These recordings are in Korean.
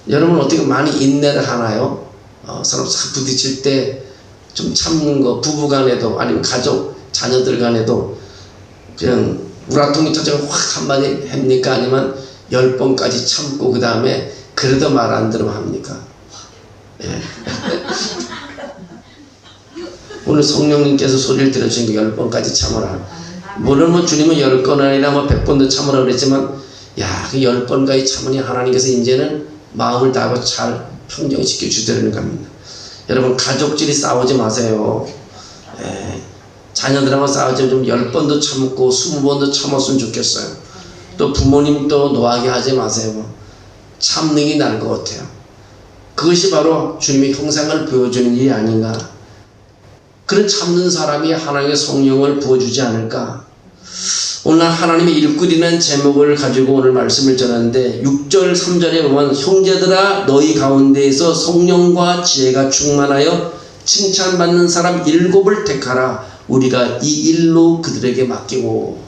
여러분 어떻게 많이 인내를 하나요? 서로 부딪힐 때 좀 참는 거, 부부 간에도 아니면 가족, 자녀들 간에도 그냥 우라통이 터져서 확 한마디 합니까? 아니면 10번까지 참고 그 다음에 그래도 말 안 들으면 합니까? 예. 오늘 성령님께서 소리를 들어주신 거 10번까지 참으라. 물론 뭐 주님은 10건 아니라 뭐 100번도 참으라 그랬지만, 야, 그 10번까지 참으니 하나님께서 이제는 마음을 다하고 잘 평정시켜 주시려는 겁니다. 여러분, 가족끼리 싸우지 마세요. 예. 자녀들하고 싸우지 좀 10번도 참고 20번도 참았으면 좋겠어요. 또 부모님도 노하게 하지 마세요. 참는 게 나을 것 같아요. 그것이 바로 주님의 형상을 보여주는 일이 아닌가. 그런 참는 사람이 하나님의 성령을 부어주지 않을까. 오늘 하나님의 일꾼이라는 제목을 가지고 오늘 말씀을 전하는데 6절 3절에 보면 형제들아 너희 가운데에서 성령과 지혜가 충만하여 칭찬받는 사람 7을 택하라. 우리가 이 일로 그들에게 맡기고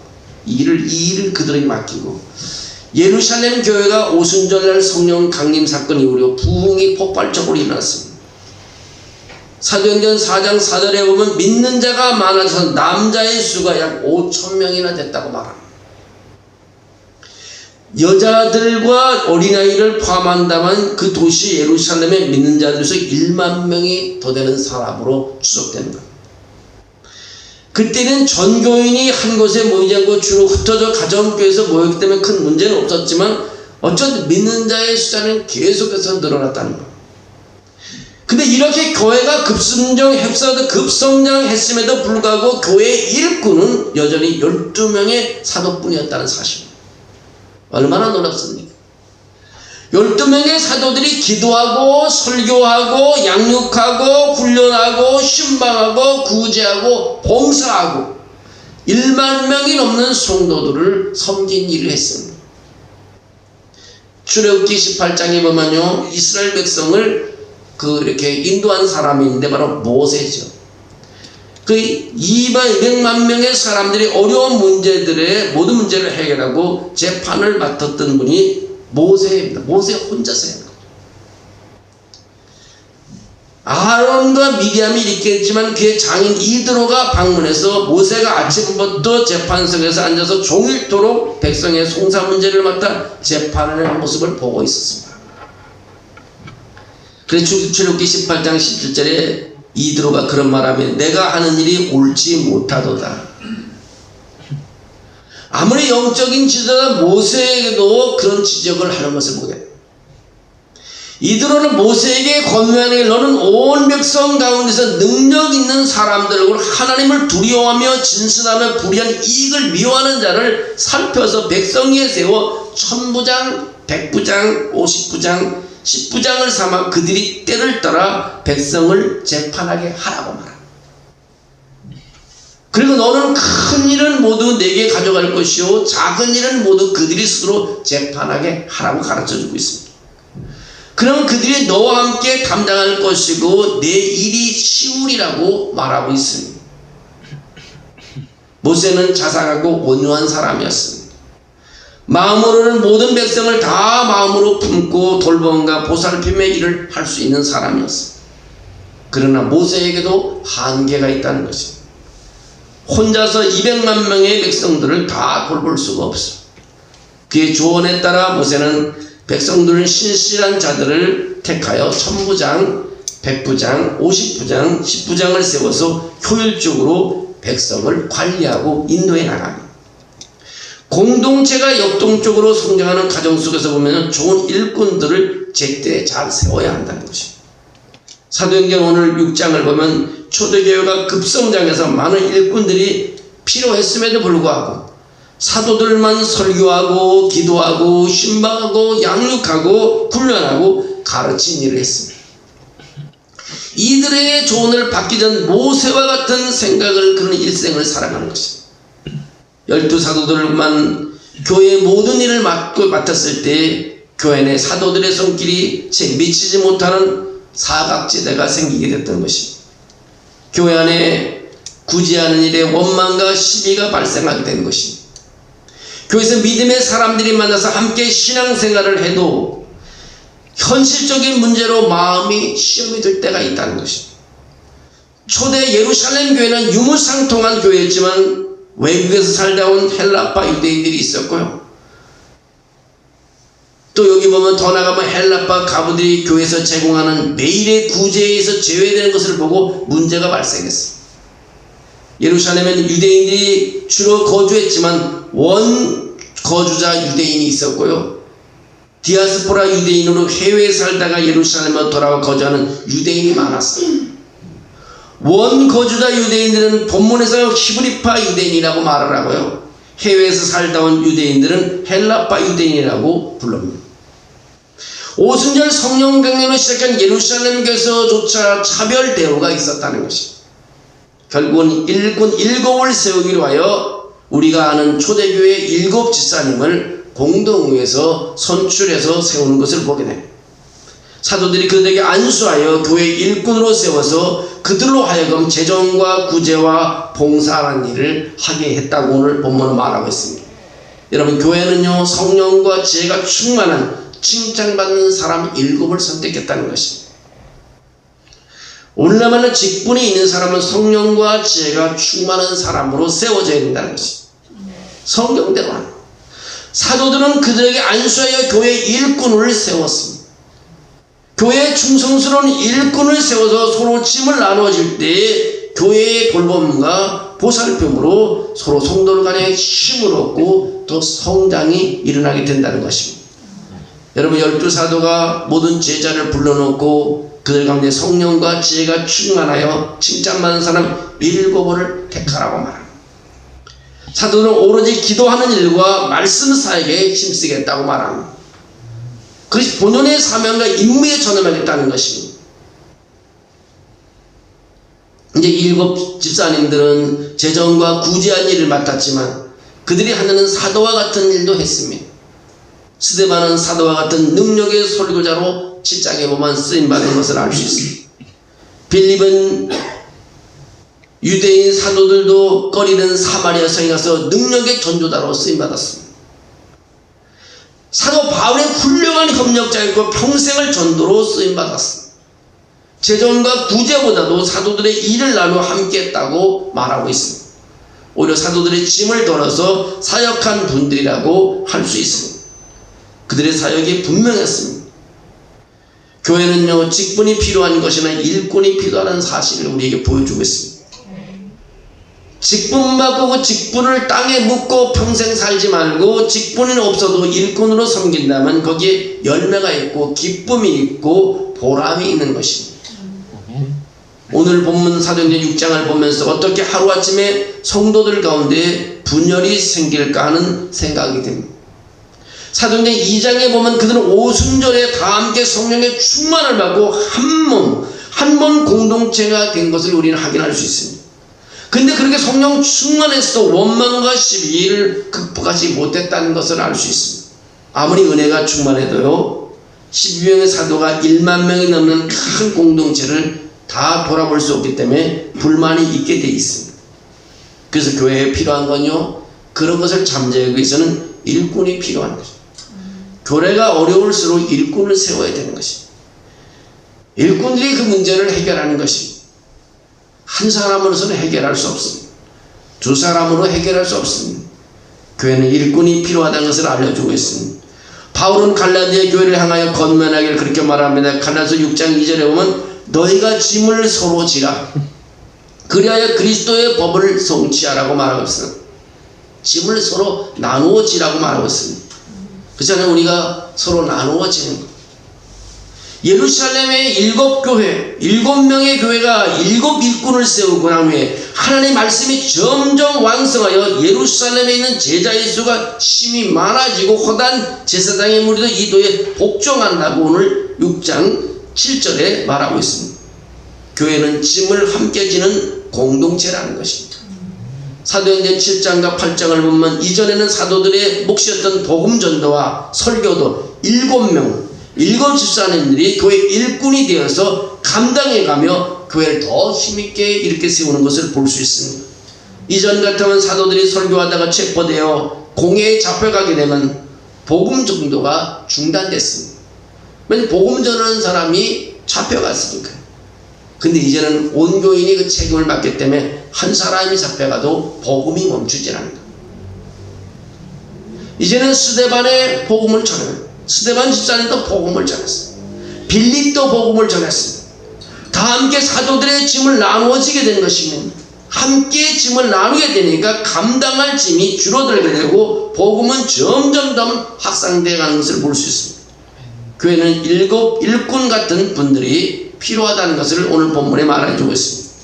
이 일을 그들에게 맡기고. 예루살렘 교회가 오순절날 성령 강림 사건 이후로 부흥이 폭발적으로 일어났습니다. 사도행전 4장 4절에 보면 믿는 자가 많아서 남자의 수가 약 5,000명이나 됐다고 말합니다. 여자들과 어린아이를 포함한다면 그 도시 예루살렘의 믿는 자들에서 1만 명이 더 되는 사람으로 추적되는 겁니다. 그때는 전교인이 한 곳에 모이지 않고 주로 흩어져 가정교회에서 모였기 때문에 큰 문제는 없었지만 어쨌든 믿는 자의 숫자는 계속해서 늘어났다는 겁니다. 근데 이렇게 교회가 급성장했음에도 불구하고 교회의 일꾼은 여전히 12명의 사도뿐이었다는 사실입니다. 얼마나 놀랍습니까? 12명의 사도들이 기도하고 설교하고 양육하고 훈련하고 신방하고 구제하고 봉사하고 1만 명이 넘는 성도들을 섬긴 일을 했습니다. 출애굽기 18장에 보면요, 이스라엘 백성을 이렇게 인도한 사람이 있는데 바로 모세죠. 그 200만 명의 사람들이 어려운 모든 문제를 해결하고 재판을 맡았던 분이 모세입니다. 모세 혼자서 해요. 아론과 미디암이 있겠지만 그의 장인 이드로가 방문해서 모세가 아침부터 재판석에서 앉아서 종일토록 백성의 송사 문제를 맡아 재판하는 모습을 보고 있었습니다. 그래서 출애굽기 18장 17절에 이드로가 그런 말하면 내가 하는 일이 옳지 못하도다. 아무리 영적인 지도자 모세에게도 그런 지적을 하는 것을 보게 됩니다. 이드로는 모세에게 권면하는 너는 온 백성 가운데서 능력 있는 사람들과 하나님을 두려워하며 진실하며 불의한 이익을 미워하는 자를 살펴서 백성 위에 세워 1000부장, 100부장, 50부장, 10부장을 삼아 그들이 때를 따라 백성을 재판하게 하라고 말합니다. 그리고 너는 큰 일은 모두 내게 가져갈 것이요 작은 일은 모두 그들이 스스로 재판하게 하라고 가르쳐주고 있습니다. 그러면 그들이 너와 함께 담당할 것이고 내 일이 쉬우리라고 말하고 있습니다. 모세는 자상하고 온유한 사람이었습니다. 마음으로는 모든 백성을 다 마음으로 품고 돌봄과 보살핌의 일을 할 수 있는 사람이었습니다. 그러나 모세에게도 한계가 있다는 것입니다. 혼자서 200만 명의 백성들을 다 돌볼 수가 없습니다. 그의 조언에 따라 모세는 백성들은 신실한 자들을 택하여 1000부장, 100부장, 50부장, 10부장을 세워서 효율적으로 백성을 관리하고 인도해 나갑니다. 공동체가 역동적으로 성장하는 가정 속에서 보면 좋은 일꾼들을 제때 잘 세워야 한다는 것입니다. 사도행전 오늘 6장을 보면 초대교회가 급성장해서 많은 일꾼들이 필요했음에도 불구하고 사도들만 설교하고 기도하고 신방하고 양육하고 훈련하고 가르친 일을 했습니다. 이들의 조언을 받기 전 모세와 같은 생각을 그런 일생을 살아가는 것입니다. 12사도들만 교회의 모든 일을 맡았을 때 교회 내 사도들의 손길이 채 미치지 못하는 사각지대가 생기게 됐던 것입니다. 교회 안에 구제하는 일에 원망과 시비가 발생하게 된 것입니다. 교회에서 믿음의 사람들이 만나서 함께 신앙생활을 해도 현실적인 문제로 마음이 시험이 될 때가 있다는 것입니다. 초대 예루살렘 교회는 유무상통한 교회였지만 외국에서 살다 온 헬라파 유대인들이 있었고요. 또 여기 보면 더 나가면 헬라파 가부들이 교회에서 제공하는 매일의 구제에서 제외되는 것을 보고 문제가 발생했습니다. 예루살렘에는 유대인들이 주로 거주했지만 원 거주자 유대인이 있었고요. 디아스포라 유대인으로 해외에 살다가 예루살렘으로 돌아와 거주하는 유대인이 많았어요. 원 거주자 유대인들은 본문에서 히브리파 유대인이라고 말을 하고요. 해외에서 살다 온 유대인들은 헬라파 유대인이라고 부릅니다. 오순절 성령 강림을 시작한 예루살렘 교회에서조차 차별 대우가 있었다는 것입니다. 결국은 일꾼 7을 세우기로 하여 우리가 아는 초대교회 7 집사님을 공동회에서 선출해서 세우는 것을 보게 됩니다. 사도들이 그들에게 안수하여 교회 일꾼으로 세워서 그들로 하여금 재정과 구제와 봉사하는 일을 하게 했다고 오늘 본문은 말하고 있습니다. 여러분, 교회는요 성령과 지혜가 충만한 칭찬받는 사람 7을 선택했다는 것입니다. 오늘날만한 직분이 있는 사람은 성령과 지혜가 충만한 사람으로 세워져야 된다는 것입니다. 성경대로 하는. 사도들은 그들에게 안수하여 교회 일꾼을 세웠습니다. 교회에 충성스러운 일꾼을 세워서 서로 짐을 나누어질 때 교회의 돌봄과 보살핌으로 서로 성도를 간에 힘을 얻고 또 성장이 일어나게 된다는 것입니다. 여러분, 12사도가 모든 제자를 불러놓고 그들 가운데 성령과 지혜가 충만하여 칭찬받는 사람 7을 택하라고 말합니다. 사도들은 오로지 기도하는 일과 말씀 사역에 힘쓰겠다고 말합니다. 그것이 본연의 사명과 임무에 전념하겠다는 것입니다. 이제 7 집사님들은 재정과 구제한 일을 맡았지만 그들이 하는 사도와 같은 일도 했습니다. 스데반은 사도와 같은 능력의 설교자로 7장에 보면 쓰임받은 것을 알 수 있습니다. 빌립은 유대인 사도들도 꺼리는 사마리아 성에 가서 능력의 전도자로 쓰임받았습니다. 사도 바울의 훌륭한 협력자였고 평생을 전도로 쓰임받았습니다. 재정과 구제보다도 사도들의 일을 나누어 함께했다고 말하고 있습니다. 오히려 사도들의 짐을 덜어서 사역한 분들이라고 할 수 있습니다. 그들의 사역이 분명했습니다. 교회는요 직분이 필요한 것이나 일꾼이 필요하다는 사실을 우리에게 보여주고 있습니다. 직분 받고 그 직분을 땅에 묻고 평생 살지 말고 직분이 없어도 일꾼으로 섬긴다면 거기에 열매가 있고 기쁨이 있고 보람이 있는 것입니다. 오늘 본문 사도행전 6장을 보면서 어떻게 하루아침에 성도들 가운데 분열이 생길까 하는 생각이 듭니다. 사도행전 2장에 보면 그들은 오순절에 다 함께 성령의 충만을 받고 한 몸 공동체가 된 것을 우리는 확인할 수 있습니다. 근데 그렇게 성령 충만해서도 원망과 시비를 극복하지 못했다는 것을 알 수 있습니다. 아무리 은혜가 충만해도요 12명의 사도가 1만 명이 넘는 큰 공동체를 다 돌아볼 수 없기 때문에 불만이 있게 돼 있습니다. 그래서 교회에 필요한 건요 그런 것을 잠재우기 위해서는 일꾼이 필요한 것입니다. 교회가 어려울수록 일꾼을 세워야 되는 것입니다. 일꾼들이 그 문제를 해결하는 것입니다. 한 사람으로서는 해결할 수 없습니다. 2 사람으로 해결할 수 없습니다. 교회는 일꾼이 필요하다는 것을 알려주고 있습니다. 바울은 갈라디아 교회를 향하여 권면하기를 그렇게 말합니다. 갈라디아서 6장 2절에 보면 너희가 짐을 서로 지라 그리하여 그리스도의 법을 성취하라고 말하고 있습니다. 짐을 서로 나누어 지라고 말하고 있습니다. 그렇잖아요. 우리가 서로 나누어 지는 것. 예루살렘의 7 교회, 7명의 교회가 7 일꾼을 세우고 난 후에 하나님의 말씀이 점점 왕성하여 예루살렘에 있는 제자의 수가 심히 많아지고 허다한 제사장의 무리도 이 도에 복종한다고 오늘 6장 7절에 말하고 있습니다. 교회는 짐을 함께 지는 공동체라는 것입니다. 사도행전 7장과 8장을 보면 이전에는 사도들의 몫이었던 복음전도와 설교도 7명 7 집사님들이 교회 일꾼이 되어서 감당해가며 교회를 더 힘있게 이렇게 세우는 것을 볼 수 있습니다. 이전 같으면 사도들이 설교하다가 체포되어 공회에 잡혀가게 되면 복음 전도가 중단됐습니다. 왜냐면 복음 전하는 사람이 잡혀갔으니까. 근데 이제는 온 교인이 그 책임을 맡기 때문에 한 사람이 잡혀가도 복음이 멈추질 않는 거예요. 이제는 스데반의 복음을 전해요. 스데반 집사님도 복음을 전했어요. 빌립도 복음을 전했습니다. 다 함께 사도들의 짐을 나누어지게 된 것입니다. 함께 짐을 나누게 되니까 감당할 짐이 줄어들게 되고 복음은 점점 더 확산되어 가는 것을 볼 수 있습니다. 교회는 일꾼 같은 분들이 필요하다는 것을 오늘 본문에 말해주고 있습니다.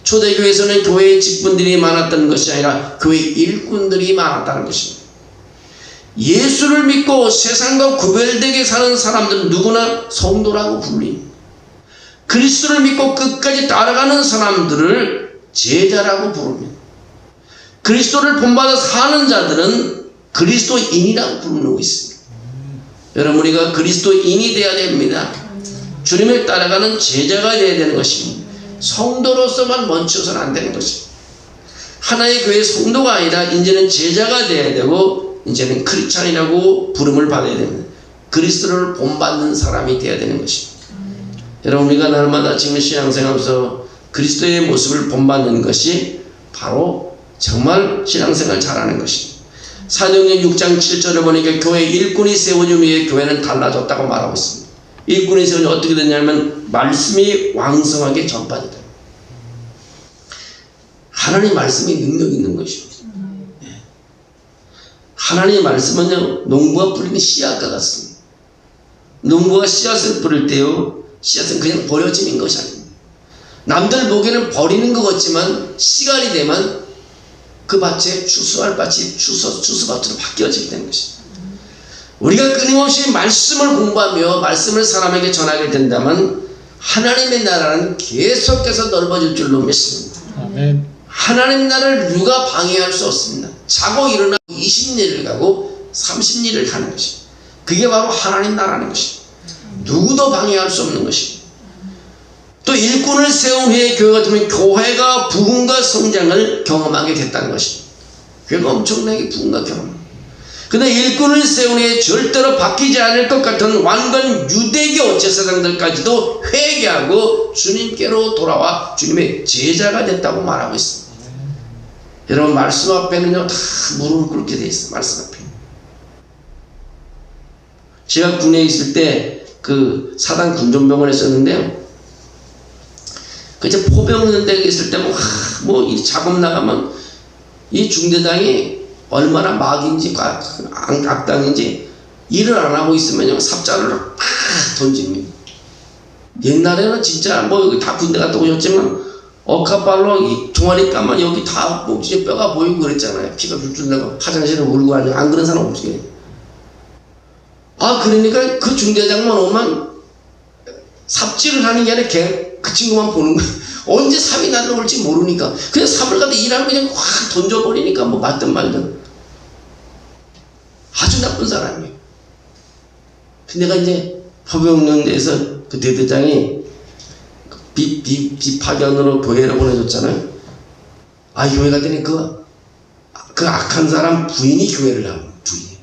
초대교회에서는 교회의 직분들이 많았던 것이 아니라 교회 일꾼들이 많았다는 것입니다. 예수를 믿고 세상과 구별되게 사는 사람들은 누구나 성도라고 불립니다. 그리스도를 믿고 끝까지 따라가는 사람들을 제자라고 부릅니다. 그리스도를 본받아 사는 자들은 그리스도인이라고 부르고 있습니다. 여러분, 우리가 그리스도인이 되어야 됩니다. 주님을 따라가는 제자가 되어야 되는 것입니다. 성도로서만 멈춰서는 안 되는 것입니다. 하나의 교회 성도가 아니라 이제는 제자가 되어야 되고 이제는 크리스찬이라고 부름을 받아야 됩니다. 그리스도를 본받는 사람이 되어야 되는 것입니다. 여러분, 우리가 날마다 지금 신앙생활에서 그리스도의 모습을 본받는 것이 바로 정말 신앙생활 잘하는 것입니다. 사도행전 6장 7절을 보니까 교회 일꾼이 세워진 후에 교회는 달라졌다고 말하고 있습니다. 일꾼이 세워진 어떻게 됐냐면 말씀이 왕성하게 전파되다. 하나님 말씀이 능력 있는 것입니다. 하나님의 말씀은요, 농부가 뿌리는 씨앗과 같습니다. 농부가 씨앗을 뿌릴 때요, 씨앗은 그냥 버려지는 것이 아닙니다. 남들 보기에는 버리는 것 같지만 시간이 되면 그 밭에 추수할 밭이 추수밭으로 바뀌어지게 되는 것입니다. 우리가 끊임없이 말씀을 공부하며 말씀을 사람에게 전하게 된다면 하나님의 나라는 계속해서 넓어질 줄로 믿습니다. 아멘. 하나님의 나라를 누가 방해할 수 없습니다. 자고 일어나고 20일을 가고 30일을 가는 것입니다. 그게 바로 하나님 나라는 것입니다. 누구도 방해할 수 없는 것입니다. 또 일꾼을 세운 후에 교회가 되면 교회가 부흥과 성장을 경험하게 됐다는 것입니다. 교회가 엄청나게 부흥과 경험. 그런데 일꾼을 세운 후에 절대로 바뀌지 않을 것 같은 완전 유대교 제사장들까지도 회개하고 주님께로 돌아와 주님의 제자가 됐다고 말하고 있습니다. 여러분, 말씀 앞에는요 다 무릎을 꿇게 돼 있어요. 말씀 앞에. 제가 군에 있을 때 그 사단 군전병원에 있었는데요, 그 이제 포병 있는 데 있을 때 뭐 이 작업 나가면 이 중대장이 얼마나 막인지 악당인지 일을 안 하고 있으면요 삽자루를 팍 던집니다. 옛날에는 진짜 뭐 다 군대 갔다 오셨지만 억하발로 이 종아리 까만 여기 다 목지에 뼈가 보이고 그랬잖아요. 피가 줄줄 나고 화장실에 울고 하죠. 안 그런 사람 없어요. 그러니까 그 중대장만 오면 삽질을 하는 게 아니라 그 친구만 보는 거예요. 언제 삽이 날라올지 모르니까 그냥 삽을 갖다 일하면 그냥 확 던져버리니까 뭐 맞든 말든. 아주 나쁜 사람이에요. 내가 이제 포병연대에서 그 대대장이 비파견으로 교회를 보내줬잖아요. 교회 갔더니 그 악한 사람 부인이 교회를 나오는 부인이.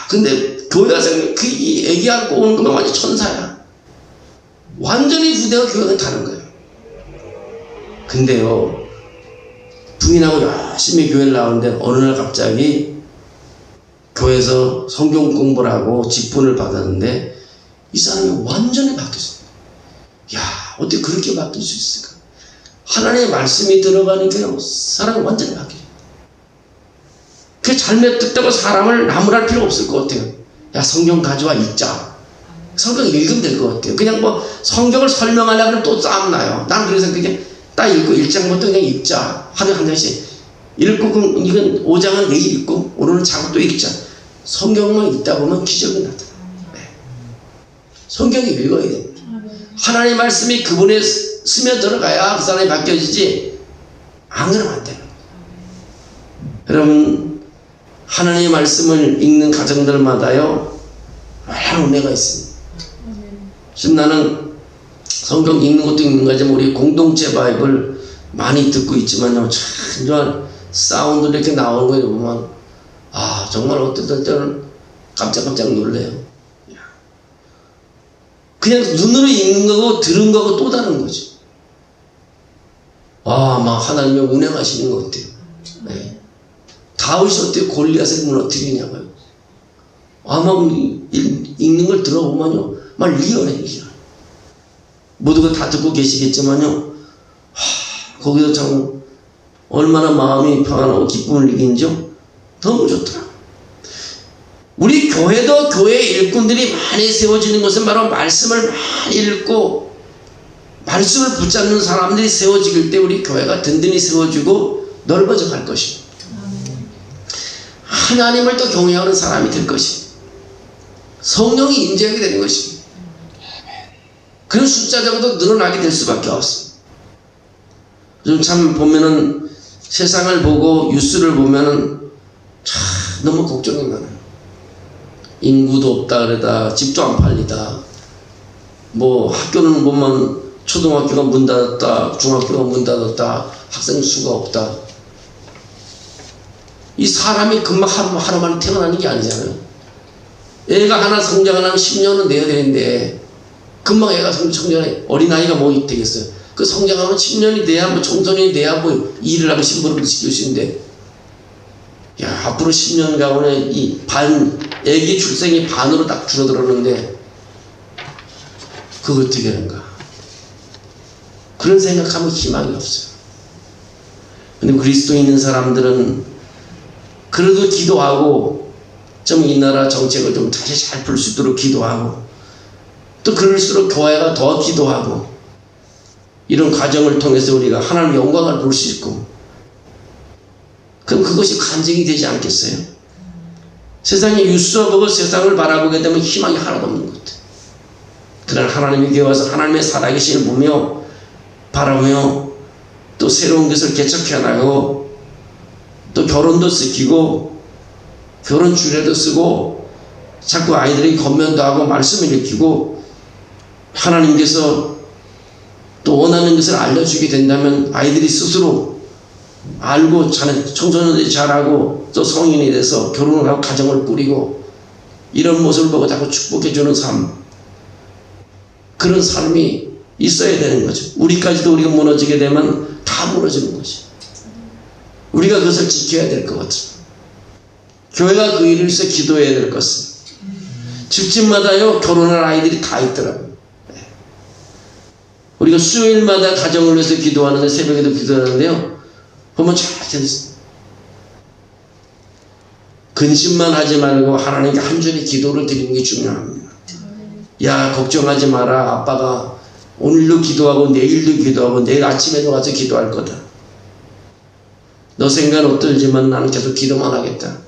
근데 교회 가서 이 애기 안고 오는 거면 완전 천사야. 완전히 부대가 교회가 다른 거예요. 근데요, 부인하고 열심히 교회를 나오는데 어느 날 갑자기 교회에서 성경 공부를 하고 직분을 받았는데 이 사람이 완전히 바뀌었어요. 어떻게 그렇게 바뀔 수 있을까? 하나님의 말씀이 들어가니까요 사람이 완전히 바뀌어요. 그 잘못됐다고 사람을 나무랄 필요 없을 것 같아요. 성경 가져와 읽자. 성경 읽으면 될 것 같아요. 그냥 뭐 성경을 설명하려면 또 싸움 나요. 난 그래서 그냥 딱 읽고 1장부터 그냥 읽자. 하루에 한 장씩 읽고, 그럼 이건 5장은 내일 읽고 오늘은 자고 또 읽자. 성경만 읽다 보면 기적이 나타나요. 성경이 읽어야 됩니다. 하나님의 말씀이 그분에 스며들어가야 그 사람이 바뀌어지지, 안 그러면 안 돼요. 여러분, 하나님의 말씀을 읽는 가정들마다요 많은 은혜가 있습니다. 지금 나는 성경 읽는 것도 읽는 거지만 우리 공동체 바이블 많이 듣고 있지만요, 참 사운드 이렇게 나오는 거 보면 정말 어떤 때는 깜짝깜짝 놀래요. 그냥 눈으로 읽는 거고 들은 거고 또 다른 거죠. 막 하나님의 운행하시는 것 같아요. 네. 다윗이 어떻게 골리앗을 무너뜨리냐고요. 막 읽는 걸 들어보면요, 막 리얼해. 모두가 다 듣고 계시겠지만요, 거기서 참 얼마나 마음이 평안하고 기쁨을 느끼는지요. 너무 좋더라. 우리 교회도 교회 일꾼들이 많이 세워지는 것은 바로 말씀을 많이 읽고 말씀을 붙잡는 사람들이 세워질 때 우리 교회가 든든히 세워지고 넓어져 갈 것입니다. 하나님을 또 경외하는 사람이 될 것입니다. 성령이 임재하게 되는 것입니다. 그런 숫자적으로 늘어나게 될 수밖에 없습니다. 요즘 참 보면은 세상을 보고 뉴스를 보면은 참 너무 걱정이 많아요. 인구도 없다 그러다, 집도 안 팔리다, 뭐 학교는 보면 초등학교가 문 닫았다, 중학교가 문 닫았다, 학생 수가 없다. 이 사람이 금방 하루만에 태어나는 게 아니잖아요. 애가 하나 성장하려면 10년은 내야 되는데 금방 애가 성장해. 어린아이가 뭐 되겠어요. 그 성장하면 10년이 돼야, 뭐 청소년이 돼야 뭐 일을 하고 신부름을 지킬 수 있는데, 야, 앞으로 10년 가면은 애기 출생이 반으로 딱 줄어들었는데 그거 어떻게 하는가. 그런 생각하면 희망이 없어요. 근데 그리스도에 있는 사람들은 그래도 기도하고 좀 이 나라 정책을 좀 다시 잘 풀 수 있도록 기도하고, 또 그럴수록 교회가 더 기도하고, 이런 과정을 통해서 우리가 하나님의 영광을 볼 수 있고, 그럼 그것이 간증이 되지 않겠어요? 세상에 뉴스 보고 세상을 바라보게 되면 희망이 하나도 없는 것 같아요. 그러나 하나님의 교회 와서 하나님의 살아계심을 보며 바라며 또 새로운 것을 개척해 나가고, 또 결혼도 시키고 결혼 주례도 쓰고 자꾸 아이들이 건면도 하고 말씀을 읽히고, 하나님께서 또 원하는 것을 알려주게 된다면 아이들이 스스로 알고 청소년들이 잘하고 또 성인이 돼서 결혼을 하고 가정을 꾸리고, 이런 모습을 보고 자꾸 축복해주는 삶, 그런 삶이 있어야 되는 거죠. 우리까지도 우리가 무너지게 되면 다 무너지는 거죠. 우리가 그것을 지켜야 될 것 같아요. 교회가 그 일을 위해서 기도해야 될 것은, 집집마다요 결혼할 아이들이 다 있더라고요. 우리가 수요일마다 가정을 위해서 기도하는데, 새벽에도 기도하는데요, 보면 잘 됐어요. 근심만 하지 말고 하나님께 한 주의 기도를 드리는 게 중요합니다. 야, 걱정하지 마라. 아빠가 오늘도 기도하고 내일도 기도하고 내일 아침에도 가서 기도할 거다. 너 생각은 어떨지만 나는 계속 기도만 하겠다.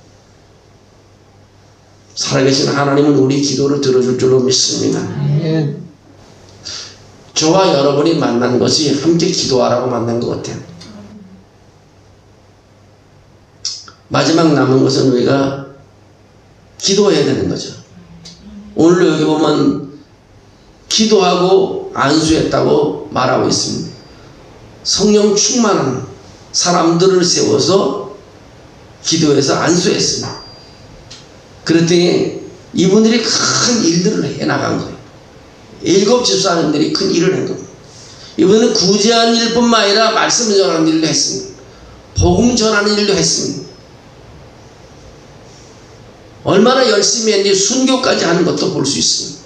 살아계신 하나님은 우리 기도를 들어줄 줄로 믿습니다. 저와 여러분이 만난 것이 함께 기도하라고 만난 것 같아요. 마지막 남은 것은 우리가 기도해야 되는 거죠. 오늘 여기 보면 기도하고 안수했다고 말하고 있습니다. 성령 충만한 사람들을 세워서 기도해서 안수했습니다. 그랬더니 이분들이 큰 일들을 해나간 거예요. 7 집사님들이 큰 일을 한 겁니다. 이분은 구제한 일뿐만 아니라 말씀을 전하는 일도 했습니다. 복음 전하는 일도 했습니다. 얼마나 열심히 했는지 순교까지 하는 것도 볼 수 있습니다.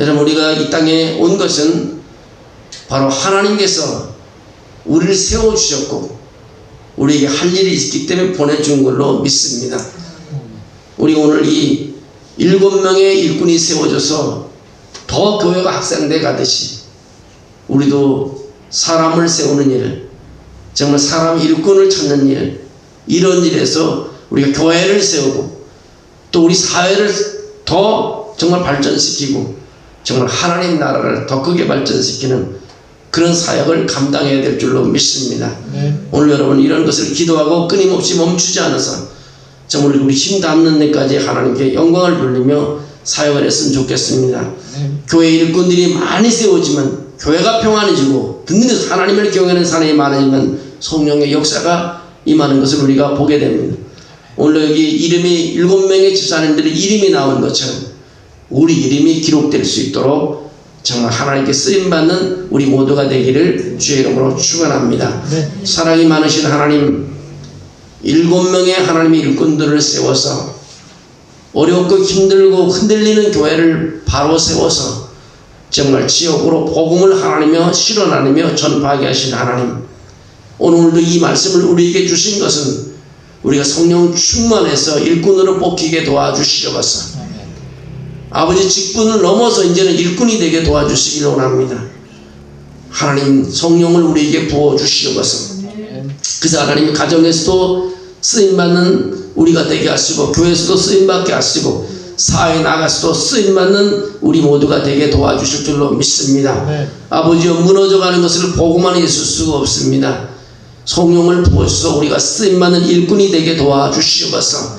여러분, 우리가 이 땅에 온 것은 바로 하나님께서 우리를 세워주셨고 우리에게 할 일이 있기 때문에 보내준 걸로 믿습니다. 우리 오늘 이 7명의 일꾼이 세워져서 더 교회가 확산돼 가듯이 우리도 사람을 세우는 일, 정말 사람 일꾼을 찾는 일, 이런 일에서 우리가 교회를 세우고 또 우리 사회를 더 정말 발전시키고 정말 하나님 나라를 더 크게 발전시키는 그런 사역을 감당해야 될 줄로 믿습니다. 오늘 여러분 이런 것을 기도하고 끊임없이 멈추지 않아서 정말 우리 힘 닿는 데까지 하나님께 영광을 돌리며 사역을 했으면 좋겠습니다. 교회 일꾼들이 많이 세워지면 교회가 평안해지고 듣는 하나님을 경외하는 사람이 많아지면 성령의 역사가 임하는 것을 우리가 보게 됩니다. 오늘 여기 이름이 7명의 집사님들의 이름이 나온 것처럼 우리 이름이 기록될 수 있도록 정말 하나님께 쓰임받는 우리 모두가 되기를 주의 이름으로 축원합니다. 사랑이 많으신 하나님, 7명의 하나님의 일꾼들을 세워서 어렵고 힘들고 흔들리는 교회를 바로 세워서 정말 지역으로 복음을 하나님여 실현하며 전파하게 하신 하나님, 오늘도 이 말씀을 우리에게 주신 것은 우리가 성령 충만해서 일꾼으로 뽑히게 도와주시옵소서. 아버지 직분을 넘어서 이제는 일꾼이 되게 도와주시길 원합니다. 하나님 성령을 우리에게 부어주시옵소서. 그래서 하나님 가정에서도 쓰임받는 우리가 되게 하시고 교회에서도 쓰임받게 하시고 사회에 나가서도 쓰임받는 우리 모두가 되게 도와주실 줄로 믿습니다. 아버지여, 무너져가는 것을 보고만 있을 수가 없습니다. 성령을 부어주셔서 우리가 쓰임받는 일꾼이 되게 도와주시옵소서.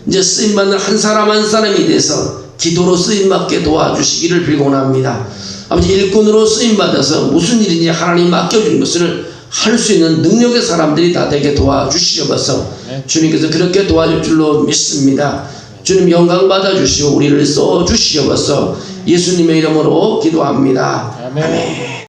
이제 쓰임받는 한 사람 한 사람이 돼서 기도로 쓰임받게 도와주시기를 빌곤합니다. 아버지, 일꾼으로 쓰임받아서 무슨 일인지 하나님 맡겨준 것을 할 수 있는 능력의 사람들이 다 되게 도와주시옵소서. 주님께서 그렇게 도와줄 줄로 믿습니다. 주님 영광 받아주시고 우리를 써주시옵소서. 예수님의 이름으로 기도합니다. 아멘.